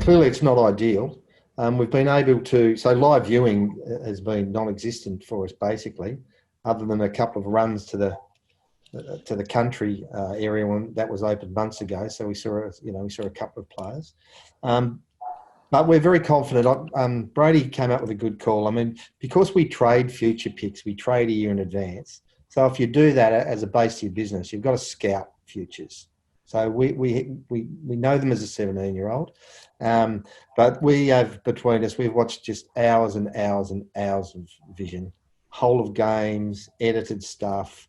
clearly it's not ideal. We've been able to, so live viewing has been non-existent for us basically, other than a couple of runs to the country area when that was open months ago. So we saw a couple of players. But we're very confident. Brady came up with a good call. I mean, because we trade future picks, we trade a year in advance. So if you do that as a base to your business, you've got to scout futures. So we know them as a 17-year-old. But we have, between us, we've watched just hours and hours and hours of vision, whole of games, edited stuff,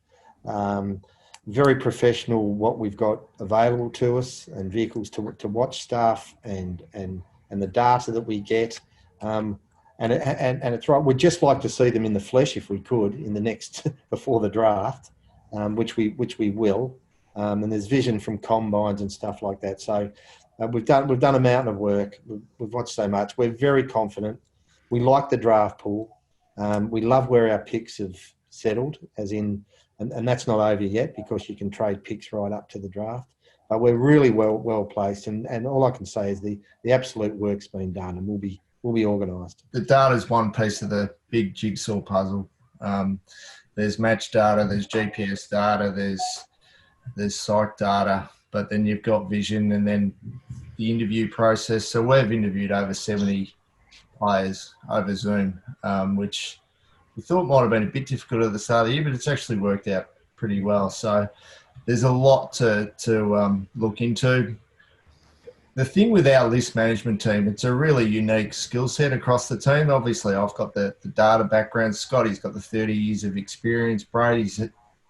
very professional what we've got available to us and vehicles to watch stuff and the data that we get. And it's right. We'd just like to see them in the flesh if we could in the next before the draft, which we will. And there's vision from combines and stuff like that. So we've done a mountain of work. We've watched so much. We're very confident. We like the draft pool. We love where our picks have settled, as in, and that's not over yet because you can trade picks right up to the draft. But we're really well placed, and all I can say is the absolute work's been done, and we'll be organised. The data is one piece of the big jigsaw puzzle. There's match data, there's GPS data, there's site data, but then you've got vision and then the interview process. So we've interviewed over 70 players over Zoom, which we thought might have been a bit difficult at the start of the year, but it's actually worked out pretty well. So there's a lot to look into. The thing with our list management team, it's a really unique skill set across the team. Obviously, I've got the data background. Scotty's got the 30 years of experience. Brady's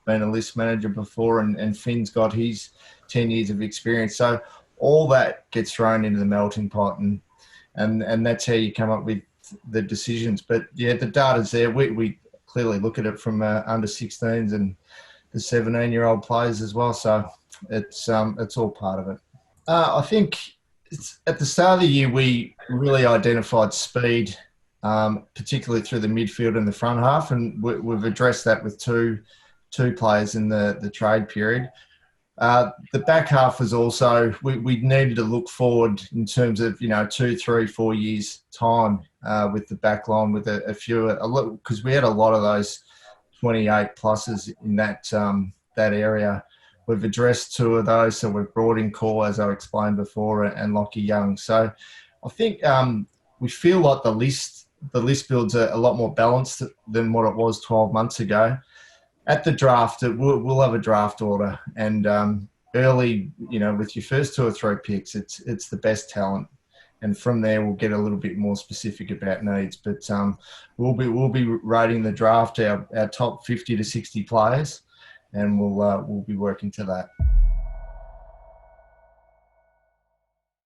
been a list manager before, and Finn's got his 10 years of experience. So all that gets thrown into the melting pot, and that's how you come up with the decisions. But, yeah, the data's there. We clearly look at it from under 16s and the 17-year-old players as well. So it's all part of it. I think at the start of the year, we really identified speed, particularly through the midfield and the front half, and we've addressed that with two players in the trade period. The back half was also, we needed to look forward in terms of, 2, 3, 4 years' time with the back line, with a few, because we had a lot of those 28 pluses in that area. We've addressed 2 of those, so we've brought in Call, as I explained before, and Lockie Young. So I think we feel like the list builds a lot more balanced than what it was 12 months ago. At the draft, we'll have a draft order, and early, with your first 2 or 3 picks, it's the best talent, and from there we'll get a little bit more specific about needs. But we'll be rating the draft our top 50 to 60 players, and we'll be working to that.